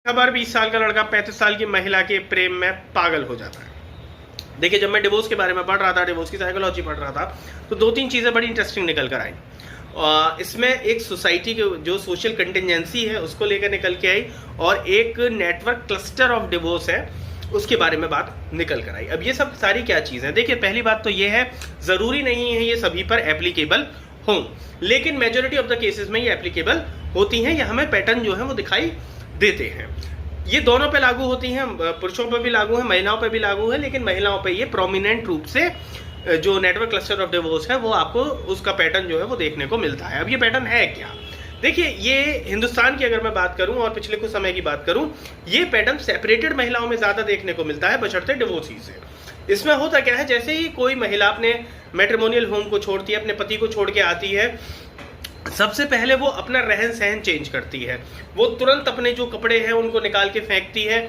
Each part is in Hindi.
खबर 20 साल का लड़का 35 साल की महिला के प्रेम में पागल हो जाता है। देखिए, जब मैं डिवोर्स के बारे में पढ़ रहा था, डिवोर्स की साइकोलॉजी पढ़ रहा था, तो दो तीन चीज़ें बड़ी इंटरेस्टिंग निकल कर आई। इसमें एक सोसाइटी की जो सोशल कंटिजेंसी है उसको लेकर निकल के आई, और एक नेटवर्क क्लस्टर ऑफ डिवोर्स है उसके बारे में बात निकल कर आई। अब ये सब सारी क्या चीज़ है? देखिए, पहली बात तो ये है, ज़रूरी नहीं है ये सभी पर एप्लीकेबल हों, लेकिन मेजोरिटी ऑफ द केसेस में ये एप्लीकेबल होती हैं, या हमें पैटर्न जो है वो दिखाई देते हैं। ये दोनों पे लागू होती हैं, पुरुषों पे भी लागू है, महिलाओं पे भी लागू है, लेकिन महिलाओं पे ये प्रोमिनेंट रूप से जो नेटवर्क क्लस्टर ऑफ डिवोर्स है वो आपको उसका पैटर्न जो है वो देखने को मिलता है। अब ये पैटर्न है क्या? देखिए, ये हिंदुस्तान की अगर मैं बात करूं और पिछले कुछ समय की बात करूं, ये पैटर्न सेपरेटेड महिलाओं में ज्यादा देखने को मिलता है बशर्ते डिवोर्सी से। इसमें होता क्या है, जैसे ही कोई महिला अपने मैट्रिमोनियल होम को छोड़ती है, अपने पति को छोड़ के आती है, सबसे पहले वो अपना रहन सहन चेंज करती है। वो तुरंत अपने जो कपड़े हैं उनको निकाल के फेंकती है,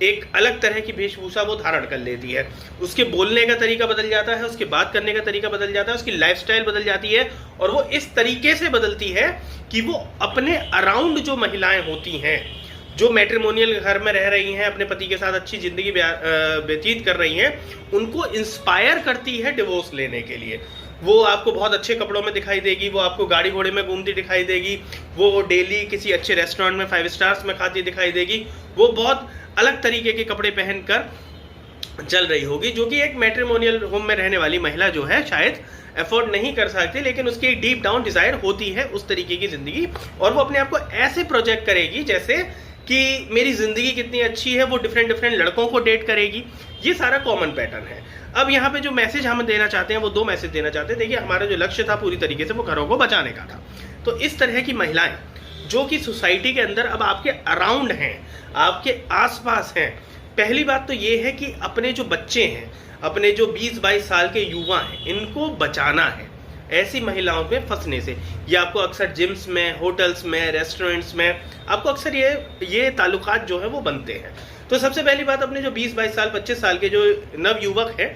एक अलग तरह की वेशभूषा वो धारण कर लेती है। उसके बोलने का तरीका बदल जाता है, उसके बात करने का तरीका बदल जाता है, उसकी लाइफस्टाइल बदल जाती है, और वो इस तरीके से बदलती है कि वो अपने अराउंड जो महिलाएं होती हैं, जो मैट्रिमोनियल घर में रह रही हैं, अपने पति के साथ अच्छी जिंदगी व्यतीत कर रही हैं, उनको इंस्पायर करती है डिवोर्स लेने के लिए। वो आपको बहुत अच्छे कपड़ों में दिखाई देगी, वो आपको गाड़ी घोड़े में घूमती दिखाई देगी, वो डेली किसी अच्छे रेस्टोरेंट में 5 स्टार्स में खाती दिखाई देगी, वो बहुत अलग तरीके के कपड़े पहनकर चल रही होगी, जो कि एक मैट्रिमोनियल होम में रहने वाली महिला जो है शायद अफोर्ड नहीं कर सकती, लेकिन उसकी एक डीप डाउन डिजायर होती है उस तरीके की जिंदगी, और वो अपने आप को ऐसे प्रोजेक्ट करेगी जैसे कि मेरी जिंदगी कितनी अच्छी है। वो डिफरेंट लड़कों को डेट करेगी। ये सारा कॉमन पैटर्न है। अब यहाँ पे जो मैसेज हम देना चाहते हैं वो दो मैसेज देना चाहते हैं। देखिए, हमारा जो लक्ष्य था पूरी तरीके से वो घरों को बचाने का था। तो इस तरह की महिलाएं जो कि सोसाइटी के अंदर अब आपके अराउंड हैं, आपके आसपास हैं, पहली बात तो ये है कि अपने जो बच्चे हैं, अपने जो 20-22 साल के युवा हैं, इनको बचाना है ऐसी महिलाओं में फंसने से। ये आपको अक्सर जिम्स में, होटल्स में, रेस्टोरेंट्स में आपको अक्सर ये ताल्लुकात जो है वो बनते हैं। तो सबसे पहली बात, अपने जो 20-22 साल 25 साल के जो नवयुवक हैं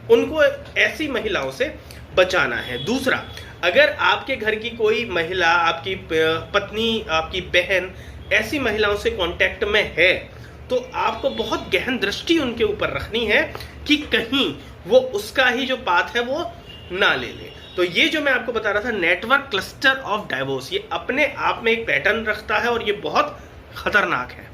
उनको ऐसी महिलाओं से बचाना है। दूसरा, अगर आपके घर की कोई महिला, आपकी पत्नी, आपकी बहन ऐसी महिलाओं से कांटेक्ट में है, तो आपको बहुत गहन दृष्टि उनके ऊपर रखनी है कि कहीं वो उसका ही जो पाथ है वो ना ले ले। तो ये जो मैं आपको बता रहा था, नेटवर्क क्लस्टर ऑफ डाइवोर्स, ये अपने आप में एक पैटर्न रखता है और ये बहुत खतरनाक है।